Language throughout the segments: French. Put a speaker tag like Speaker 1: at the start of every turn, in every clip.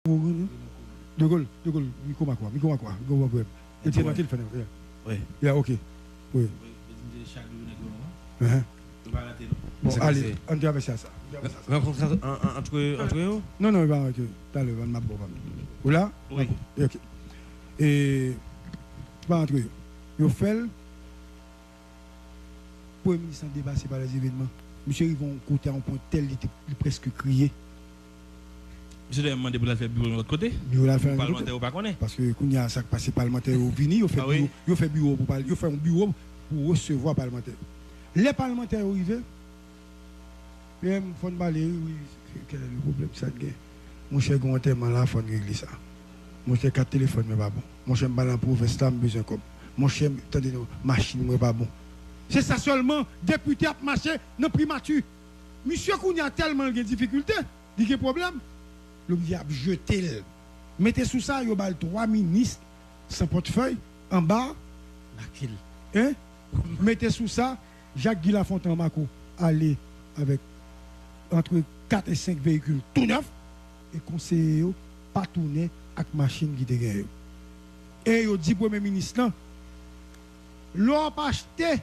Speaker 1: De Gaulle, Miko Makwa. Et tu es dans le téléphone.
Speaker 2: Oui.
Speaker 1: Yeah, ok. Oui. Bon, allez, on va faire ça.
Speaker 2: Rencontre entre eux?
Speaker 1: Non, il va arrêter. T'as le map bon. Ou là?
Speaker 2: Oui.
Speaker 1: Ok. Et, pas entre eux. Ils fait le Premier ministre dépassé par les événements. Monsieur, ils vont côté à un point tel, il était presque crié.
Speaker 2: Monsieur a demandé pour la faire bureau de l'autre côté.
Speaker 1: Bureau la faire
Speaker 2: parlementaire ou pas connaît.
Speaker 1: Parce que quand il y a ça passé parlementaire au Vini, il fait bureau pour parler, il fait un bureau pour recevoir parlementaire. Les parlementaires arrivés, il faut parler, oui, quel est le problème ça gagne. Mon cher Gonterman là, il faut régler ça. Mon cher 4 téléphones, mais pas bon. Mon cher Balan Province là, besoin comme. Mon cher, attendez, machine, mais pas bon. C'est ça seulement, député à marcher dans primature. Monsieur Kouny a tellement de difficultés, il y a problème. Le a jeté. Mettez sous ça, il y a 3 ministres sans portefeuille, en bas. Hein? Mettez sous ça, Jacques Guy Lafontaine Mako, allez avec entre 4 et 5 véhicules tout neufs, et conseiller pas tourner avec machine qui est. Et il dit Premier ministre, l'on pas acheté.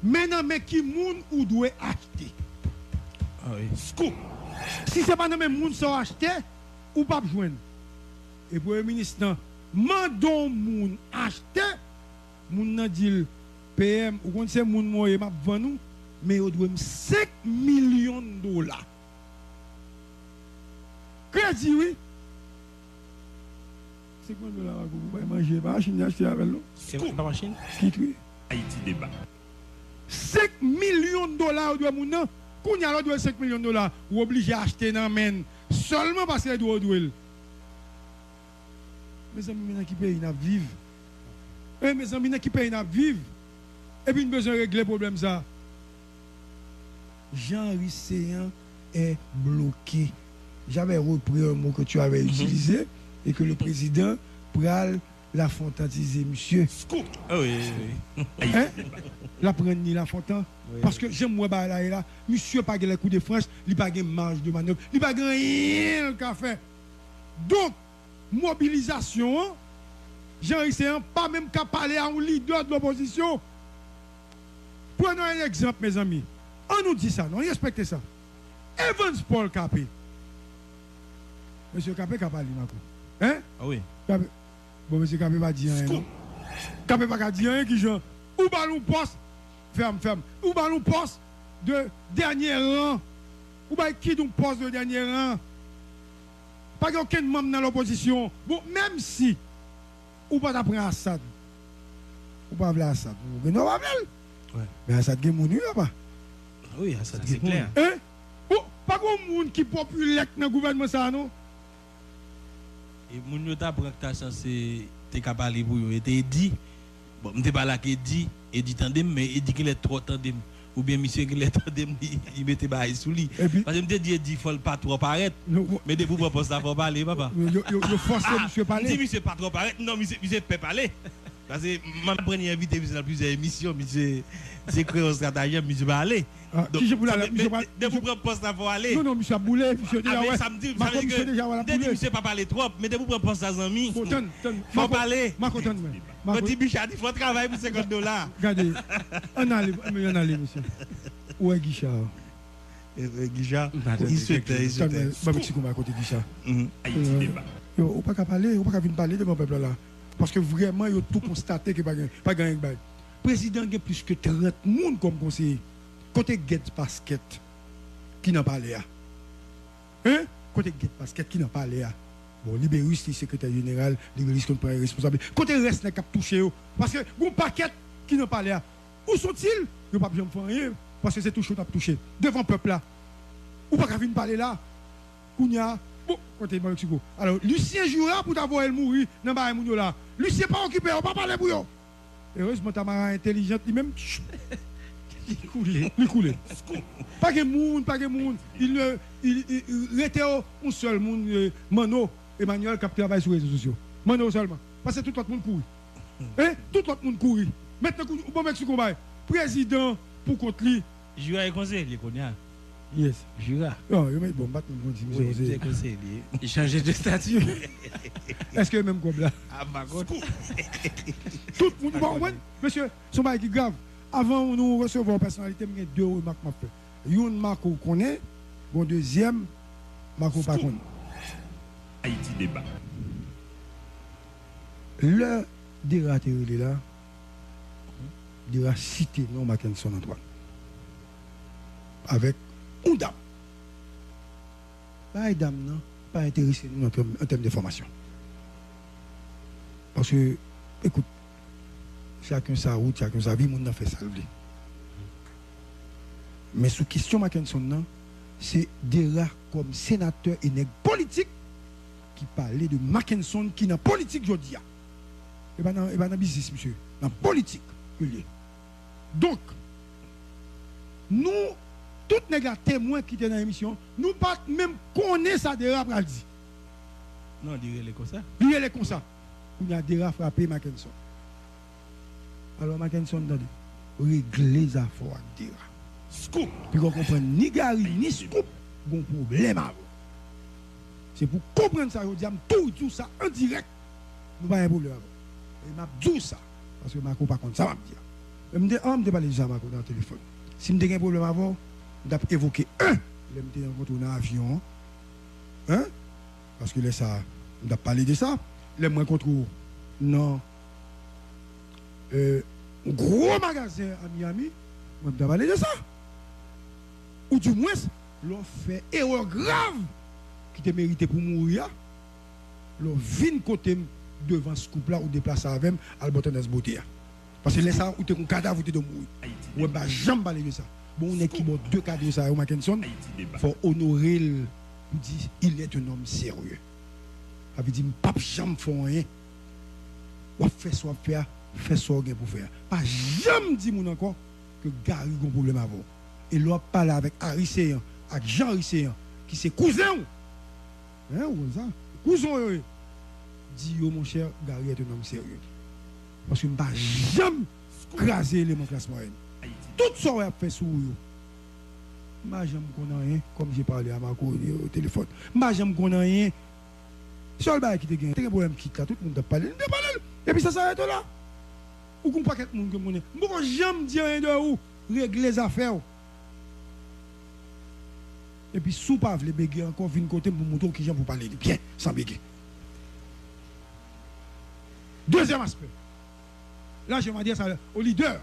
Speaker 1: Maintenant, mais qui moun ou doit acheter?
Speaker 2: Ah oui.
Speaker 1: Scoop. Si ce n'est pas même moun sont acheté, ou pas joindre. Et pour le ministre, mandons moun acheter, moun nan dit PM, ou quand c'est moun moye m'a vendre mais il doit 5 millions de dollars. Crédit, oui. 5 millions de dollars, vous pouvez manger, pas machine acheter avec nous.
Speaker 2: C'est pas machine?
Speaker 1: Qui oui.
Speaker 3: Haïti débat.
Speaker 1: 5 millions de dollars de moun nan. Quand il y a 5 millions de dollars, vous obligé à acheter dans men seulement parce qu'il doit douer. Mes amis, qui payent, ils vivent. Et mes amis, qui payent, ils vivent. Et puis, nous avons besoin de régler le problème. Ça. Jean-Henri Séan est bloqué. J'avais repris un mot que tu avais utilisé et que le président pral la fontantiser, monsieur.
Speaker 2: Ah oui, oui.
Speaker 1: Hein? La prendre ni la fontaine. Oui. Parce que j'aime moi là, monsieur pas les coups de France, il pas de marge de manœuvre, il pas rien qu'à faire. Donc, mobilisation, Jean-Henri Séan pas même qu'à parler à un leader de l'opposition. Prenons un exemple, mes amis. On nous dit ça, non, respectez ça. Evans Paul Capé. Monsieur Capé a parlé, hein?
Speaker 2: Ah oui.
Speaker 1: Capé. Bon, monsieur Capé va dire rien. Capé va dire rien qui genre, ou ballon poste, ferme. Ou ballon poste de dernier rang. Ou bah qui donc poste de dernier rang. Pas aucun membre dans l'opposition. Bon, même si, ou pas d'après Assad. Ou pas vouloir Assad. Vous non, pas
Speaker 2: ouais.
Speaker 1: Mais Assad qui est mon là-bas.
Speaker 2: Oui, Assad c'est clair.
Speaker 1: Hein? Oh, pas de monde qui est populaire dans le gouvernement, ça, non?
Speaker 2: Et mon nota pour que tu censé te capable pour yo était dit bon m'était pas là qui dit et dit tandem mais il dit qu'il est trop tandem ou bien monsieur qu'il est tandem il mettait bail sous lui parce que me dit faut pas trop paraître mais de vous propose ça faut parler papa
Speaker 1: yo forcer monsieur parler
Speaker 2: dit monsieur pas trop paraître non monsieur peut parler parce que ma première invité dans plusieurs émissions monsieur c'est créé un stratagème monsieur va aller
Speaker 1: donc si je voulais
Speaker 2: de vous propose ça faut aller
Speaker 1: non monsieur Boulet monsieur déjà ouais
Speaker 2: ça me dit que monsieur pas parler trop mais de vous propose ça amis faut parler
Speaker 1: ma content
Speaker 2: moi petit Bichard il faut travailler pour $50
Speaker 1: regardez on allait monsieur ouais Guichard
Speaker 2: Guichard il souhaite
Speaker 1: ba petit comment à côté Guichard
Speaker 3: Haïti débat
Speaker 1: on pas parler on pas venir parler de mon peuple là parce que vraiment il a tout constaté que pas gagner bail président a plus que 30 monde comme conseiller côté Get Basket qui n'a pas l'air hein côté Get Basket qui n'a pas l'air bon Libérus le secrétaire général Libérus comme responsable côté reste n'a cap touché parce que bon paquet qui n'a pas l'air où sont-ils ils pas bien faire rien parce que c'est tout chaud à toucher devant peuple là ou pas venir parler là Kounia bon côté Mexico alors Lucien Jura pour d'avoir elle mourir dans ba moun là Lucien pas occupé on pas parler pour yo heureusement Tamara intelligente lui même il coulait. Pas de monde. Il était un seul monde, Mano, Emmanuel, qui travaille sur les réseaux sociaux. Mano seulement. Parce que tout le monde courit. Hein? Tout le monde courit. Maintenant, bon Mexico, président pour contre lui.
Speaker 2: Je vais conseiller, les connais.
Speaker 1: Yes.
Speaker 2: Jura.
Speaker 1: Non, il bon, battre mon dit,
Speaker 2: Oui,
Speaker 1: monsieur.
Speaker 2: c'est conseillé.
Speaker 4: Il changeait de statut.
Speaker 1: Est-ce que même comme là?
Speaker 2: Ah, par contre.
Speaker 1: Tout le monde, bon, ouais, monsieur, son bail qui grave. Avant de nous recevoir une personnalité, il y a deux remarques que je fais. Une marque qu'on connaît, bon deuxième, marque qu'on pas connaît.
Speaker 3: Haïti débat.
Speaker 1: Le dératé là, il a cité non Mackinson Antoine. Avec une dame. Pas une dame, non, pas intéressé nous en termes de formation. Parce que, écoute, chacun sa route, chacun sa vie, moun nan fait ça. Mais sous question Mackinson, non, c'est des rares comme sénateur et nègre politique qui parlait de Mackinson qui dans politique aujourd'hui. Et pas dans business, monsieur, dans politique que lié. Donc, nous, tous les gars témoins qui étaient dans l'émission, nous pas même connaître ça de rap dit.
Speaker 2: Non, il est comme ça.
Speaker 1: Il est comme ça. Il y a des rap frappé Mackinson. Alors Mackinson dit, régler les affaires avec des rap.
Speaker 3: Scoop.
Speaker 1: Puis qu'on comprend ni Gary ni Scoop, bon problème avant. C'est pour comprendre ça, je dis, tout ça en direct. Nous pas un problème avant. Et m'a dit ça, parce que Marco pas contre ça, m'a dit. Je me dis, on me parler déjà Marco dans le téléphone. Si je un problème avant, je vais évoquer un. Je me rencontré dans l'avion. Hein? Parce que là, ça, je vais parler de ça. Je me rencontre dans un gros magasin à Miami. Je vais parler de ça. Ou du moins, l'on fait erreur grave qui te mérité pour mourir. L'on vient côté devant ce couple-là ou déplacer avec à l'bouton de ce beauté. Parce que là, ça, ou tu es un cadavre, ou tu es mourir. Ou bien, jamais parler de ça. Bon, on est qui bon deux cadres de ça, Mackinson. Il faut honorer le. Il dit, il est un homme sérieux. Il veut dire, pape, jamais fait rien. Ou fait soit faire, fait soit rien pour faire. Pas jamais dit mon encore que Gary a un problème avant. Et l'on parle avec Harry Seyan, avec Jean Harry Seyan, qui c'est cousin. Hein, ou ça? Cousin, dit, mon cher, Gary est un homme sérieux. Parce que je ne vais jamais craser l'élément classe moyenne. Tout ça, on a fait sur vous. Je ne vais jamais connaître rien, comme j'ai parlé à Marco au téléphone. Je ne vais jamais connaître rien. Seul bail qui te gagne, un problème qui tout le monde a parlé. Et puis ça s'arrête là. Ou qu'on pas quelqu'un qui connaît. Je ne vais jamais dire rien de vous, régler les affaires. Et puis, sous pas les béguer encore, vient côté pour montrer qui j'aime pour parler bien, sans béguer. Deuxième aspect. Là, je vais dire ça au leader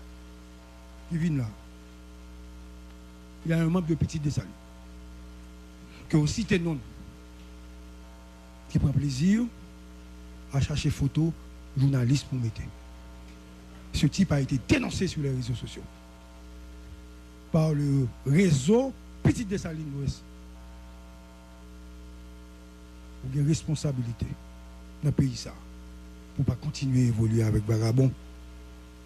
Speaker 1: qui vient là. Il y a un membre de Petit Dessalis qui aussi tes noms qui prend plaisir à chercher photos journalistes pour mettre. Ce type a été dénoncé sur les réseaux sociaux par le réseau Petit Dessalis Ouest. Vous avez une responsabilité dans le pays ça pour ne pas continuer à évoluer avec Vagabond.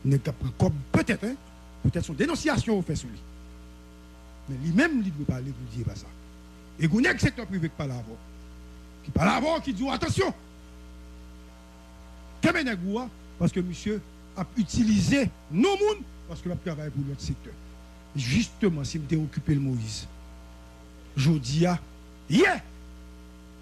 Speaker 1: Peut-être, hein, peut-être son dénonciation fait sur lui. Mais lui-même, il doit parler pour dire pas ça. Et il y a un secteur privé qui parle avant. Qui parle avant, qui dit attention. Parce que monsieur a utilisé nos mondes parce qu'il a travaillé pour l'autre secteur. Justement, si je occupé le Moïse, je dis, yeah,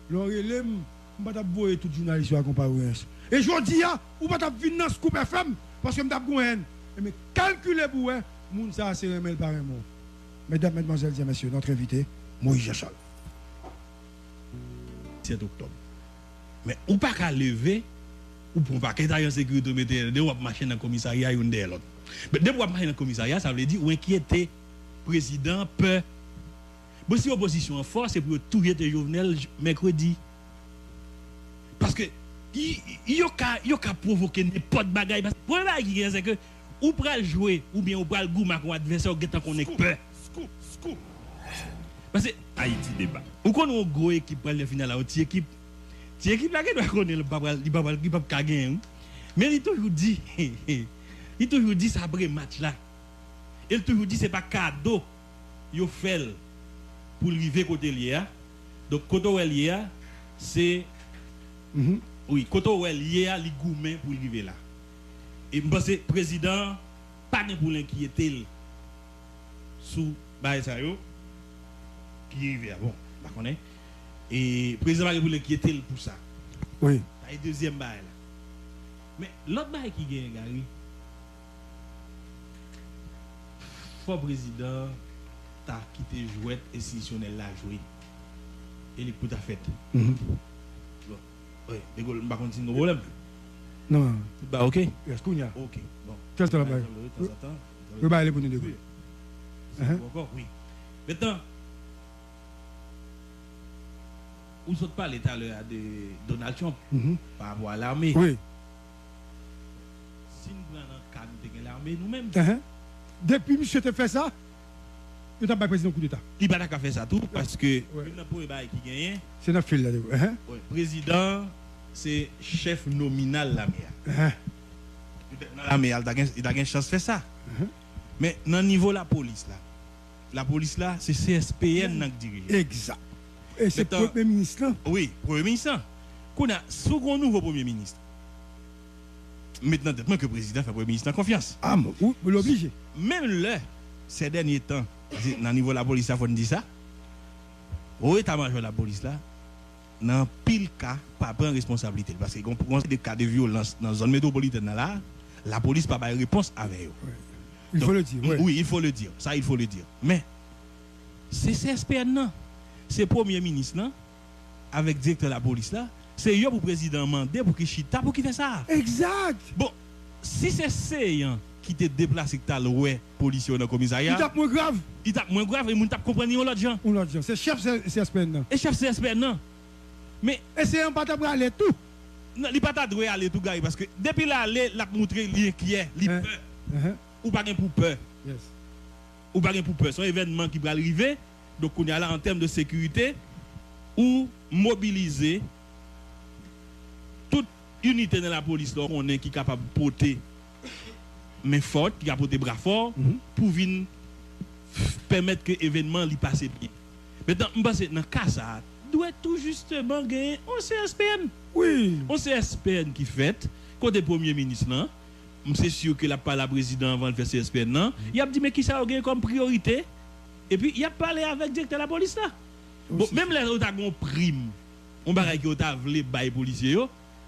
Speaker 1: l'orélème, je ne vais pas voir tout journaliste à comparer. Et je dis, ou pas venir dans ce Scoop FM parce que je vais mais calculez pour vous, moun ça c'est remel par un mot. Mesdames, mesdemoiselles et messieurs, notre invité, Moïse Jachal.
Speaker 2: 7 octobre. Mais ou pas qu'à lever, ou pour pas qu'être en sécurité, mettre de marcher dans le commissariat et de l'autre. Mais de marcher dans le commissariat, ça veut dire ou inquiéter président peur. Bon, si l'opposition est forte, c'est pour tout être Jovenel mercredi. Parce que il y a provoquer n'importe bagaille. Parce que le problème c'est que ou pral jouer ou bien ou pral goumer avec adversaire qui qu'on est peur.
Speaker 3: Scoop.
Speaker 2: Parce que
Speaker 3: Haïti débat.
Speaker 2: ou qu'on a une grosse équipe pour le final, une équipe là qui doit connaître le pas gagner. Mais il toujours dit ça après match là. Il toujours dit c'est pas cadeau yo fait pour arriver côté lié. Donc côté lié c'est oui, côté lié li goumen pour arriver là. Et je pense que le président pas pour l'inquiéter sous bail ça yo. qui arrive, bon, pas connaît. Et le président de la République qui était pour ça.
Speaker 1: Oui.
Speaker 2: C'est le deuxième bail là. Mais l'autre bail qui gagne, Gary, le président t'a quitté jouet institutionnel là jouer. Et il pour ta fête. Bon. Oui, de Gaulle, on va continuer nos problèmes.
Speaker 1: Non.
Speaker 2: Bah, ok.
Speaker 1: Est-ce qu'on y a?
Speaker 2: Ok, bon.
Speaker 1: Qu'est-ce que tu as fait? Le bail est pour nous deux.
Speaker 2: Encore, oui. Maintenant, vous avez parlé tout à l'heure de Donald Trump par rapport à l'armée.
Speaker 1: Oui.
Speaker 2: Si nous prenons un cadre de l'armée nous-mêmes,
Speaker 1: depuis monsieur te fait ça, il n'a pas président coup d'État.
Speaker 2: il n'a pas fait ça tout parce que le premier bail qui gagne,
Speaker 1: c'est notre fil là.
Speaker 2: le président, c'est chef nominal de l'armée. Dans l'armée, il a une chance de faire ça. Mais dans le niveau de la police là, c'est CSPN qui dirige.
Speaker 1: Exact. Et c'est le Premier ministre là?
Speaker 2: Oui, Premier ministre. Qu'on a second nouveau Premier ministre. Maintenant, que le président fait Premier ministre en confiance.
Speaker 1: Ah, vous l'obligez.
Speaker 2: Même là, ces derniers temps, dans le niveau de la police, il faut dire ça. Au état-major de la police là, dans pile cas, pas prendre responsabilité. Parce qu'il y a des cas de violence dans la zone métropolitaine là, la police n'a pas de réponse avec eux.
Speaker 1: Oui. Il faut le dire.
Speaker 2: Oui, il faut le dire. Ça, il faut le dire. Mais, c'est CSPN, non. C'est le Premier ministre, non, avec le directeur de la police, là. C'est eux pour le président mandé pour qu'il chita pour qu'il fait ça.
Speaker 1: Exact.
Speaker 2: Bon, si c'est Seyant qui te déplacé que tu as le policier dans le commissariat,
Speaker 1: il tape moins grave.
Speaker 2: Il tape moins grave et il tape comprendre l'autre gens.
Speaker 1: C'est chef CSPN, non.
Speaker 2: Et chef CSPN, non. Mais.
Speaker 1: Et c'est un pas de aller tout.
Speaker 2: Non, il pas de aller tout, gars, parce que depuis là, il a montré qu'il est inquiet, il peur. Ou pas pour peur.
Speaker 1: Yes.
Speaker 2: Ou pas pour peur. C'est un événement qui va arriver. Donc, on est là en termes de sécurité ou mobiliser toute unité dans la police là, on est qui est capable de porter main forte, qui a porté bras fort pour venir permettre que l'événement lui passe bien. Maintenant, je pense que dans le cas ça, doit tout justement gagner un CSPN.
Speaker 1: Oui.
Speaker 2: Un CSPN qui fait, côté Premier ministre là, c'est sûr que la pas la président avant de faire CSPN là, il a dit mais qui ça a gagné comme priorité? Et puis, il a parlé avec le directeur de la police là. Bon, même les autres ont prime. On va qui ont voulu bailler policiers,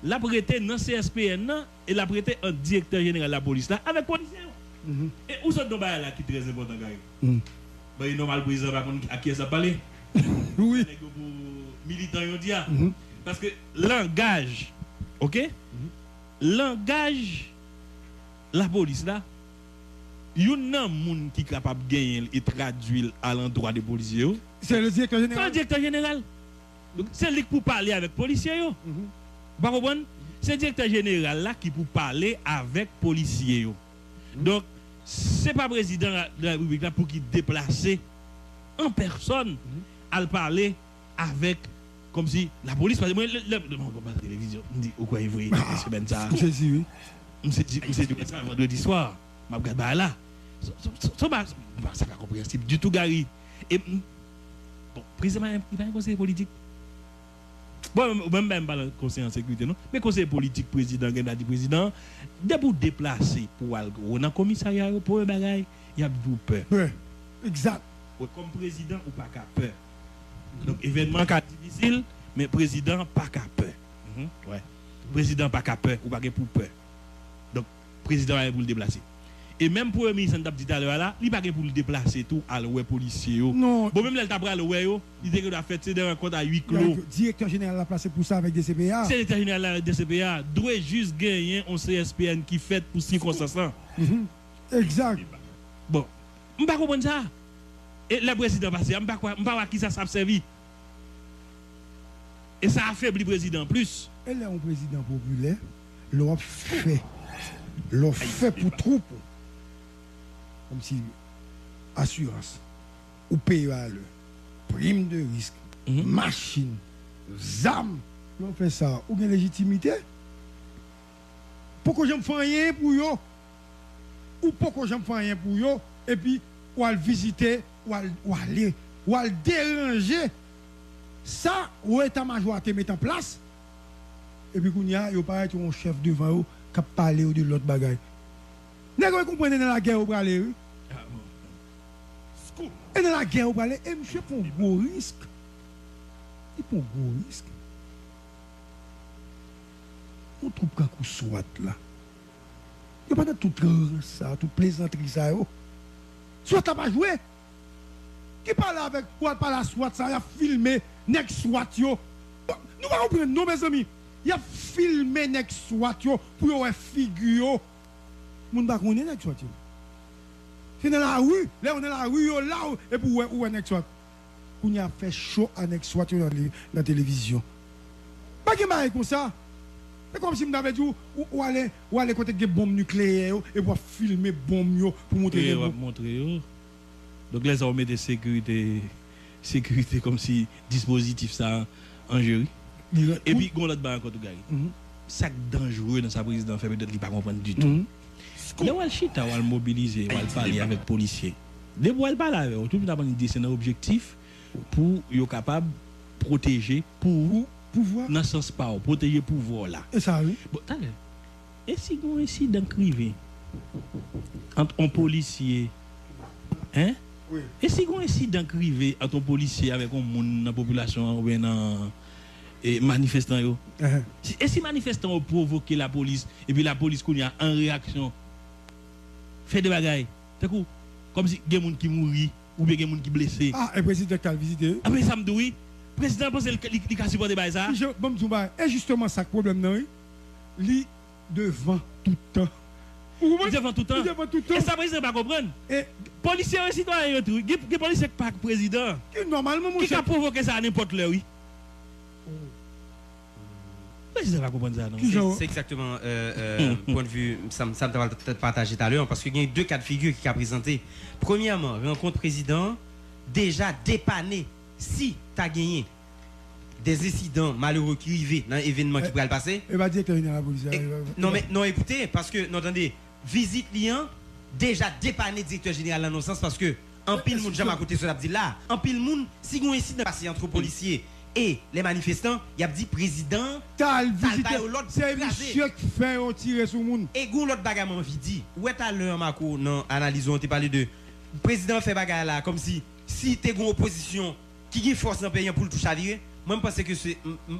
Speaker 2: l'a prêté dans CSPN et l'a prêté un directeur général de la police là avec policiers. Et où sont nos bails là qui est très important, gars? Ben, normal, président, à qui ça parle?
Speaker 1: Oui.
Speaker 2: Militants, ils ont dit. Parce que langage, ok? Langage, la police là. Il y a un monde qui est capable de gagner et traduire à l'endroit des policiers.
Speaker 1: C'est le directeur général.
Speaker 2: C'est le directeur général. C'est lui pour parler avec les policiers. C'est le directeur général là qui pour parler avec les policiers. Donc, ce n'est pas le président de la République là pour qu'il déplace en personne à parler avec, comme si la police. Parce que moi, la télévision, me dit, pourquoi il voit ça?
Speaker 1: Je dis oui.
Speaker 2: Je dis ça vendredi soir. Je regarde là. C'est pas compréhensible du tout, Gary. Et bon, président, il va un conseil politique. Bon, même pas le conseil en sécurité, non. Mais conseil politique, président, il a dit président, dès pour déplacer pour aller dans le commissariat, pour un bagage, il y a beaucoup peur.
Speaker 1: Oui, exact.
Speaker 2: Comme président, ou pas qu'à peur. Donc, événement difficile, mais président, pas qu'à peur. Ouais. Président, pas qu'à peur, ou pas pour peur. Donc, président, il pour le déplacer. Et même pour le ministre, on a dit tout à l'heure là, il n'y a pas pour le déplacer tout à l'ouest policier.
Speaker 1: Non.
Speaker 2: Bon, même là, il a pris à l'ouest, il dit qu'il a fait des rencontres à 8 clos.
Speaker 1: Le directeur général a placé pour ça avec des CPA.
Speaker 2: C'est le directeur général des CPA doit juste gagner un CSPN qui fait pour 5 constants.
Speaker 1: Exact.
Speaker 2: Bon, je ne comprends pas ça. Et le président passé, je ne sais pas qui ça servi. Et ça affaiblit le président plus.
Speaker 1: Elle est un président populaire, l'on fait pour troupe. Comme si assurance ou paye à l'heure, prime de risque, machine, ZAM, on fait ça, ou bien légitimité. Pourquoi j'aime faire rien pour eux? Ou pourquoi j'aime faire rien pour eux? Et puis, ou aller visiter, ou aller déranger. Ça, ou état-major à te mettre en place. Et puis, il y a un chef devant eux qui parle de l'autre bagaille. Vous comprenez dans la guerre au bras.
Speaker 3: Scoop.
Speaker 1: Et dans la guerre, vous parlez, et monsieur prend un gros risque. Il prend un gros risque. On trouve qu'un coup soit là. Il n'y a pas de tout ça, tout plaisanterie ça. Soit t'as pas joué. Qui parle avec quoi, par la SWAT, ça, il a filmé next SWAT yo. Nous allons prendre, non mes amis. Il a filmé next SWAT yo pour avoir figure. Moun ba connaît next SWAT yo. C'est dans la rue, là on est dans la rue yo, là et pour où est next SWAT. On y a fait show à next SWAT yo dans la télévision. Pas que marre comme ça. C'est comme si on avait dit où aller côté des bombes nucléaires et pour filmer bombes yo pour montrer
Speaker 2: montrer. Donc les armées de sécurité comme si dispositif ça en jury. Et puis on l'autre bas encore tout gars. Ça dangereux dans sa présidence fait peut-être il pas comprendre du tout. Là où elle chita ou elle mobiliser ou elle parler avec policiers. Dès où elle parle avec eux, tout le monde a dit c'est un objectif pour être capable de protéger pour
Speaker 1: pouvoir
Speaker 2: dans sens pas protéger pouvoir là.
Speaker 1: Et ça oui.
Speaker 2: Bon, et si on incident privé entre un policier hein?
Speaker 1: Oui.
Speaker 2: Et si on incident privé entre un policier avec un monde dans la population ou bien dans manifestant yo. Et si manifestant ont provoqué la police et puis la police qu'on y a en réaction fait des bagailles. C'est cool. Comme si il y a des gens qui mourent ou bien il y a des gens qui blessés.
Speaker 1: Ah, et le président qui a visité.
Speaker 2: Ah mais ça me dit oui. Le président pense qu'il a supporté ça.
Speaker 1: Et justement, ça le problème, non? Il devant tout le temps.
Speaker 2: Devant tout le temps. Et ça, le président ne va pas comprendre. Policiers et citoyens, les policiers pas le président.
Speaker 1: Normalement,
Speaker 2: qui a provoqué ça à n'importe l'heure, oui. Le président ne va pas comprendre ça, non?
Speaker 4: C'est exactement point de vue, ça me va peut-être partager tout à l'heure, parce qu'il y a deux cas de figure qui a présenté. Premièrement, rencontre président, déjà dépanné. Si tu as gagné des incidents malheureux qui arrivent dans l'événement qui pourrait le passer.
Speaker 1: Et va dire que la police.
Speaker 4: Non, mais non, écoutez, parce que, non, attendez, visite lien, déjà dépanné directeur général dans nos sens, parce que, en pile monde, jamais à côté de ce dit là, en pile monde, si on incident passé entre policiers et les manifestants, il y a dit président,
Speaker 1: c'est monsieur qui fait tirer sur le monde.
Speaker 4: Et gon l'autre bagarre m'a dit, où est à l'heure, Marco, non, analysons, on t'a parlé de, président fait bagarre là, comme si t'es une opposition, qui a force dans le pays pour le toucher à virer, moi je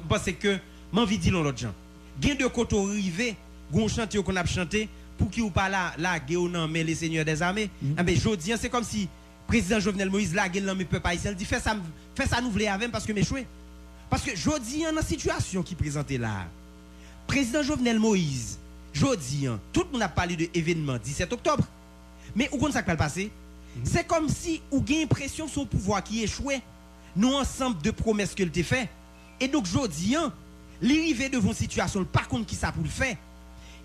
Speaker 4: pense que m'envie de dire l'autre gens. Gain de côté arrivé, gon chantier qu'on a chanté pour qui ou pas là non mais les seigneurs des armées. Mais jodi c'est comme si président Jovenel Moïse là gain mais peuple haïtien dit fait ça nous voulait avec parce que m'échoué. Parce que jodi dans situation qui présentait là. Président Jovenel Moïse, jodi tout le monde a parlé de événement 17 octobre. Mais où qu'on ça va passer? C'est comme si ou gain impression son pouvoir qui échouait. Nous ensemble de promesses que t'a fait. Et donc jodi l'arrivée devant situation par contre qui ça pour le faire.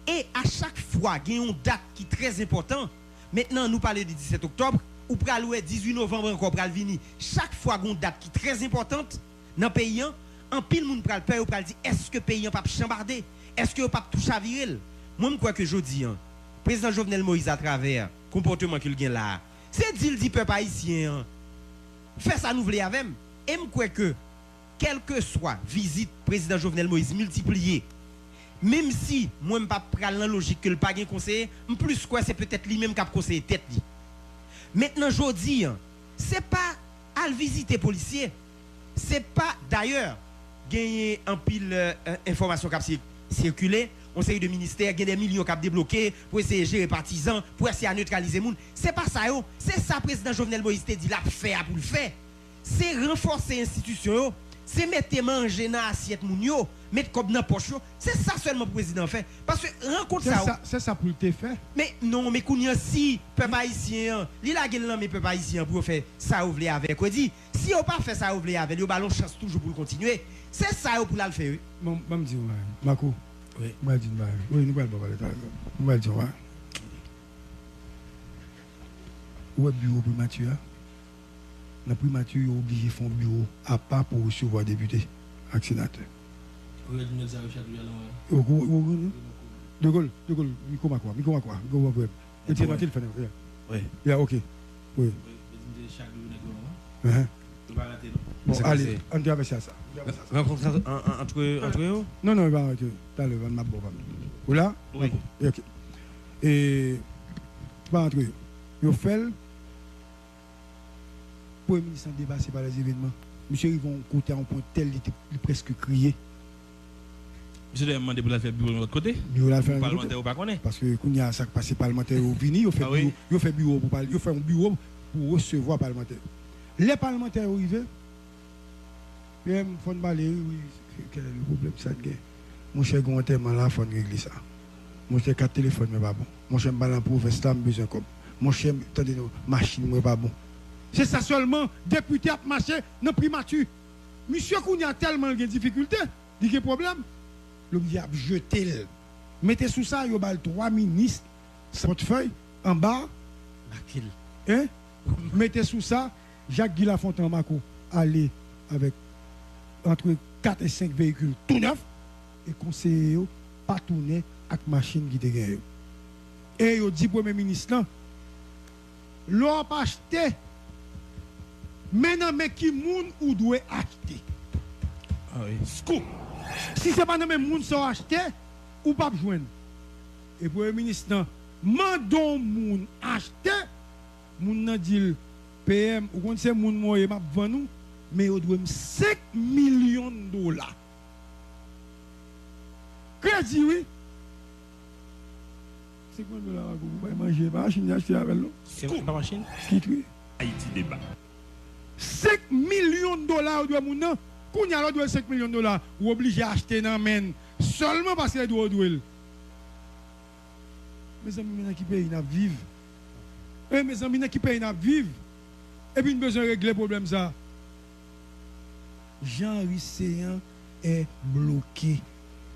Speaker 4: Et à chaque fois il y a une date qui est très importante. Maintenant nous parlons du 17 octobre ou pral 18 novembre encore pral venir. Chaque fois il y a une date qui est très importante dans le pays en pile monde pral peur ou pral dire est-ce que le pays pas chambarder? Est-ce que pas toucher à virer? Moi je crois que jodi président Jovenel Moïse à travers comportement qu'il gagne là. C'est dit peuple haïtien. Fait ça nous voulons avec. Et je crois que, quelle que soit visite président Jovenel Moïse multipliée, même si moi je ne pas prendre la logique que le pas gain conseiller, plus quoi c'est peut-être lui-même qui a conseillé tête li. Maintenant je dis, c'est pas à le visiter policier, c'est pas d'ailleurs gagner un pile information qui a circulé, on sait de ministère, il y a des millions qui ont débloqué pour essayer de gérer partisans, pour essayer de neutraliser les gens. C'est pas ça, c'est ça le président Jovenel Moïse te dit là pour faire pour le faire. C'est renforcer l'institution, c'est mettre manger dans l'assiette, mettre comme dans la poche. C'est ça seulement le président fait. Parce que rencontre ça.
Speaker 1: C'est ça pour le faire.
Speaker 4: Mais non, mais si peuple haïtien, il a gagné mais peuple haïtien pour faire ça ouvler avec. On dit, si on pas fait ça ouvler avec, il y a une chance toujours pour continuer. C'est ça pour le faire.
Speaker 1: Bon, je me dis, Marco. Oui. Oui, nous allons parler de ça. Nous allons dire, où est le bureau primature? La primature est obligé de faire un bureau à part pour recevoir députés et sénateurs. De Gaulle, Miko Makwa. Et tu es dans le téléphone? Oui. Yeah, ok. Oui. Bon, allez, on dit avec ça.
Speaker 4: Rencontre entre eux?
Speaker 1: Non, il va arrêter. T'as le map. Ou là?
Speaker 2: Oui.
Speaker 1: Ok. Et, pas entre eux. Ils fait Premier ministre dépassé par les événements. Monsieur, ils vont côté à un point tel, il était presque crié.
Speaker 2: Monsieur doit demander pour la faire bureau de l'autre côté.
Speaker 1: Bureau la faire
Speaker 2: Parlementaire ou pas connaît.
Speaker 1: parce que quand il y a ça passé parlementaire au Vini, il fait bureau pour parler, il fait un bureau pour recevoir parlementaire. Les parlementaires arrivés, PM font parler, oui, quel est le problème ça gagne. Mon cher Gonterman là, faut régler ça. Mon cher 4 téléphones mais pas bon. Mon cher Balan province là, besoin comme. Mon cher attendez machine moi pas bon. C'est ça seulement député à marcher dans primature. Monsieur Kounia a tellement de difficultés, il y a problème. L'objet a jeté. Mettez sous ça, il y a 3 ministres, portefeuille, en bas. Hein? Mettez sous ça, Jacques Guy Lafontaine Mako, allez avec entre 4 et 5 véhicules tout neufs et conseiller pas tourner avec machine qui te gagne. Et il dit Premier ministre, l'on pas acheté. Maintenant, mais qui moun ou doit acheter?
Speaker 2: Ah oui.
Speaker 3: Scoop.
Speaker 1: Si ce n'est pas le même monde qui acheté, ou pas joindre. Et pour le ministre, mandons moun acheter, moun nan dit PM, ou quand c'est moun moyen m'a vendu, mais il doit 5 millions de dollars. Crédit, oui. 5 millions de dollars, vous pouvez manger, pas machine acheter avec nous.
Speaker 2: C'est pas machine?
Speaker 1: Quitte, oui.
Speaker 3: Haïti débat.
Speaker 1: 5 millions de dollars, doit moun nan. Quand il y a 5 millions de dollars, vous obligé à acheter dans men seulement parce qu'il doit douer. Mes amis, maintenant qui payent, ils vivent. Et mes amis, qui payent, ils vivent. Et puis, nous avons besoin de régler le problème. Ça. Jean-Henri Séan est bloqué.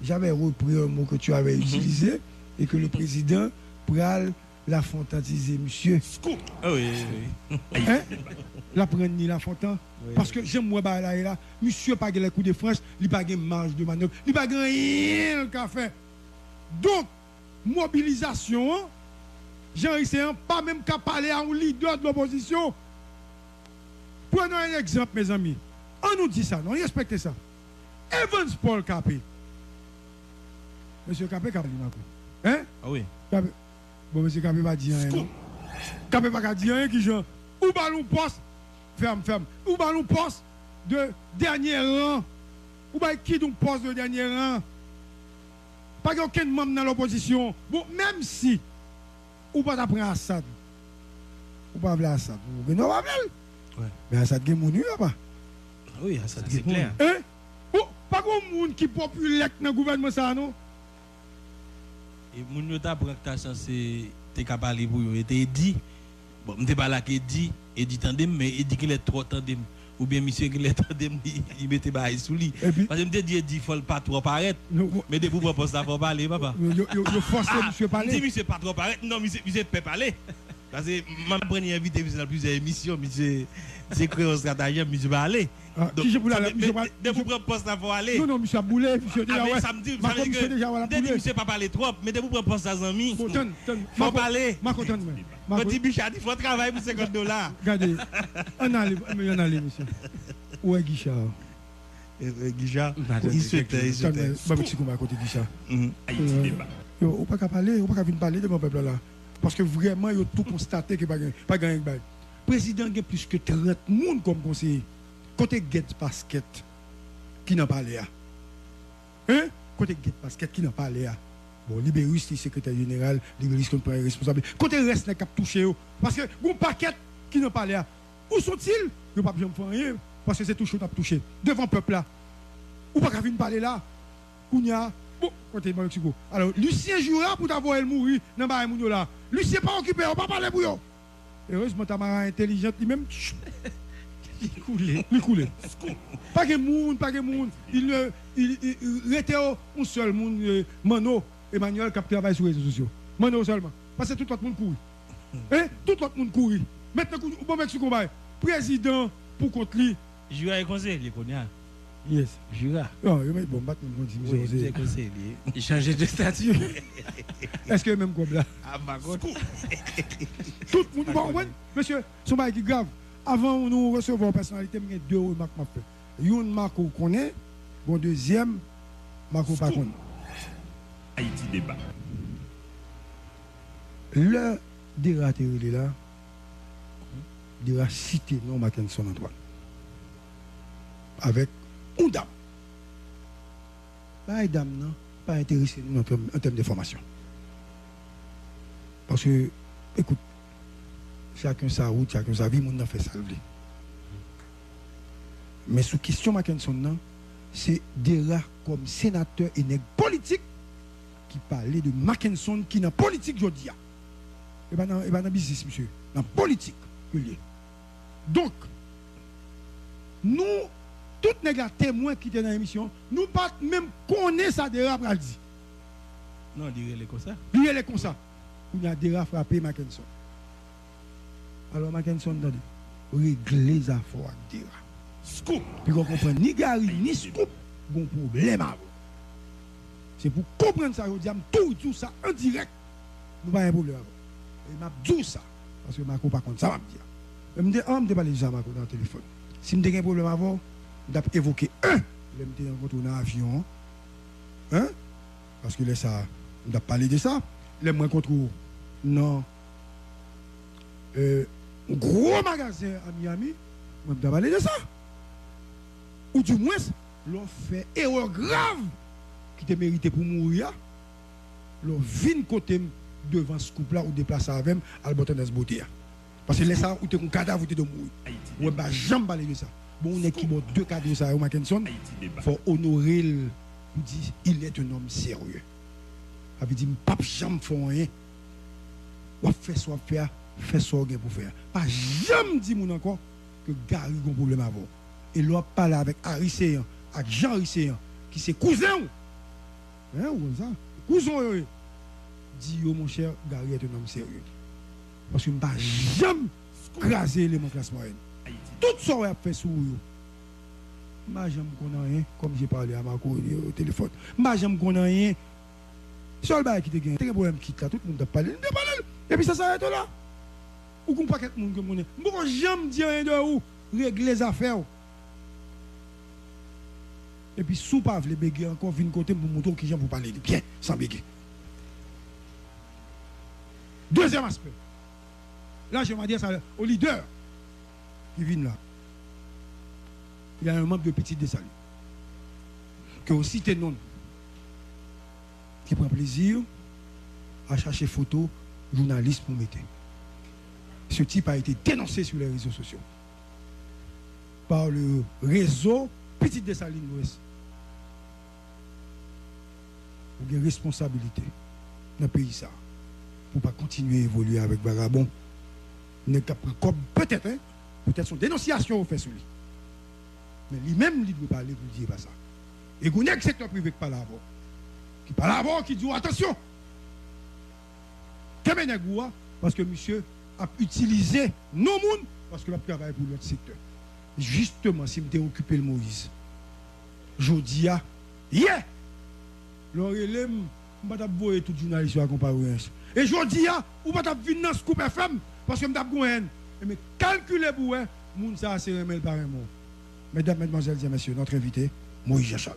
Speaker 1: J'avais repris un mot que tu avais utilisé et que le président pral la fontantiser, monsieur.
Speaker 3: Scoop.
Speaker 2: Ah oui, oui.
Speaker 1: Hein? La prendre ni la fontaine.
Speaker 2: Oui,
Speaker 1: parce que j'aime moi là et là. Monsieur pas les coups de France, il pas de marge de manœuvre, il pas rien qu'à faire. Donc, mobilisation, Jean Risséan, pas même qu'à parler à un leader de l'opposition. Prenons un exemple, mes amis. On nous dit ça, non, respectez ça. Evans Paul Capé. Monsieur Capé, Capé, hein?
Speaker 2: Ah oui.
Speaker 1: Capé. Bon, monsieur Capé va dire rien. Capé va dire rien qui genre. Ou ballon poste, ferme. Ou ballon poste de dernier rang. Ou ballon qui donc poste de dernier rang. Pas aucun membre dans l'opposition. Bon, même si, ou pas apprendre Assad. Ou pas appeler Assad. Vous ne pas
Speaker 2: Ouais.
Speaker 1: Mais Assad est mon là-bas.
Speaker 2: Oui, ça
Speaker 4: C'est clair.
Speaker 1: Hein? Oh, pas de monde qui est populaire dans le gouvernement, ça, non?
Speaker 2: Et mon yota pour que tu as censé te parler pour eux. Et t'es dit, bon, je ne pas là qui dit, et dit tandem, mais il dit qu'il est trop tandem. Ou bien monsieur qui est tandem, il mettait pas sous lui. Parce que je me dis, il faut pas trop paraître. Mais de vous proposer ça pour parler, papa.
Speaker 1: Je force monsieur parler.
Speaker 2: Dis monsieur pas trop paraître. Non, monsieur peut parler. Parce que ma première invité dans plusieurs émissions, monsieur créé stratagème, monsieur va aller.
Speaker 1: Qui je voulais aller?
Speaker 2: De vous proposer ça pour aller.
Speaker 1: Non, monsieur Boulet, monsieur déjà.
Speaker 2: Ah, ça me dit, monsieur pas parler trop, mais de vous proposer ça, amis. Faut parler.
Speaker 1: Ma content,
Speaker 2: moi. Petit Bichard, il faut travailler pour $50.
Speaker 1: Regardez, on allait, monsieur. Où est Guichard?
Speaker 2: Guichard, il souhaitait.
Speaker 1: Bah, petit coup, à côté de Guichard.
Speaker 3: Haïti débat.
Speaker 1: On ne peut pas parler, on ne peut pas venir parler de mon peuple là. Parce que vraiment, il a tout constaté qu'il n'y a pas gagné. Le président a plus que 30 personnes comme conseiller. Côté Get Basket, qui n'a pas l'air. Hein? Côté Get Basket, qui n'a pas l'air. Bon, Libérus, le secrétaire général, Libérus, qui est responsable. Côté reste, il a touché. Parce que, bon paquet qui n'a pas l'air. Où sont-ils? Ils ne peuvent pas bien faire rien. Parce que c'est tout chaud à toucher. Devant le peuple là. Ou pas qu'à venir parler là. Kounia. Bon, côté Mexico. Alors, Lucien Jura pour t'avoir mourir dans le monde là. Lucien pas occupé, on ne va pas parler pour eux. Heureusement, Tamara intelligente, lui-même. Il coulait. Pas de monde. Il était un seul monde, Mano, Emmanuel, qui travaille sur les réseaux sociaux. Mano seulement. Parce que tout le monde courit. Hein? Tout le monde courit. Maintenant, au Mexico, président pour contre lui.
Speaker 2: Jura est conseiller, il connaît.
Speaker 1: Yes.
Speaker 2: Jura.
Speaker 1: Non, il met bon battre mon dit
Speaker 2: c'est conseiller.
Speaker 4: Il changeait de statut.
Speaker 1: Est-ce que même comme là?
Speaker 2: Ah, ma God.
Speaker 1: Tout le monde, bon, monsieur, son bail qui grave. Avant de nous recevoir en personnalité, il y a 2 remarques que je fais. Une marque qu'on connaît, bon deuxième, marque qu'on ne connaît pas.
Speaker 3: Haïti débat.
Speaker 1: Le dératé là, de citer non Mackinson Antoine. Avec une dame. Pas une dame, non, pas intéressé nous en termes de formation. Parce que, écoute, chacun sa route, chacun sa vie, monde a fait ça. Mais sous question Mackinson, non, c'est des rares comme sénateur et nègre politique qui parlait de Mackinson qui dans politique aujourd'hui. Et bien dans business, monsieur, dans politique que lié. Donc, nous, tous les témoins qui étaient dans l'émission, nous pas même connaître ça de rap dit.
Speaker 2: Non, il est comme ça.
Speaker 1: Il est comme ça. Il y a des rap frappé Mackinson. Alors Mackinson, régler les affaires avec des rap.
Speaker 3: Scoop.
Speaker 1: Puis qu'on comprend ni Gary ni Scoop, bon problème à vous. C'est pour comprendre ça, je dis, tout ça en direct. Nous pas un problème. Et m'a dit ça. Parce que Marco pas contre ça, m'a dit. Je me dis, on ne pas les gens dans le téléphone. Si je me un problème avant, je vais évoquer un. Je me rencontre dans l'avion. Hein? Parce que là, ça, je vais parler de ça. Je me rencontre dans un gros magasin à Miami. Je vais parler de ça. Ou du moins, l'on fait erreur grave qui te mérité pour mourir. L'on vient côté devant ce couple-là ou déplacer avec à l'bouton de ce beauté. Parce que les ça, ou tu es un cadavre, ou tu es de mourir. Ou bien, jamais parler de ça. Bon, on est qui bon deux cadres ça au Mackinson. Il faut honorer le. Dit, il est un homme sérieux. Il dit, pas jamais faire rien. Ou fait soit faire, fait soit pour faire. Pas jamais dit mon encore que Gary a un problème avant. Et l'on parle avec Harry avec Jean Harry qui c'est cousin. Hein, ou ça? Cousin, dit, mon cher, Gary est un homme sérieux. Parce que je ne vais jamais craser les mon classe moyenne. Tout ça, on a fait sur vous. Je ne vais jamais connaître rien, comme j'ai parlé à Marco au téléphone. Je ne vais jamais connaître rien. Seul bail qui te gagne, tu as un problème qui là, tout le monde a parlé. Et puis ça s'arrête là. Ou qu'on pas quelqu'un que connaît. Je ne vais jamais dire rien de vous, régler les affaires. Et puis, sous pas les béguer encore, venir côté pour montrer qui j'aime vous parler bien, sans béguer. Deuxième aspect. Là, je vais dire ça au leader qui vient là. Il y a un membre de Petit Dessalis qui aussi t'es non, qui prend plaisir à chercher photos journalistes pour mettre. Ce type a été dénoncé sur les réseaux sociaux par le réseau Petit Dessalis Ouest. Vous avez une responsabilité dans le pays ça pour ne pas continuer à évoluer avec Vagabond. Peut-être, hein, peut-être son dénonciation fait sur lui. Mais lui-même, il doit parler pour dire pas ça. Et vous n'avez que secteur privé qui parle avant. Qui parle avant, qui dit attention. Parce que monsieur a utilisé nos mondes parce que va travailler pour l'autre secteur. Justement, si je occupé le Moïse, je dis à hier, l'orélem, je ne vais pas voir tout journaliste à comparer. Et je dis à, ou pas venir dans ce coupe FM parce que je vais mais calculer pour eux, moun ça c'est remel par un mot. Mesdames, mesdemoiselles et messieurs, notre invité, Moïse Jachal.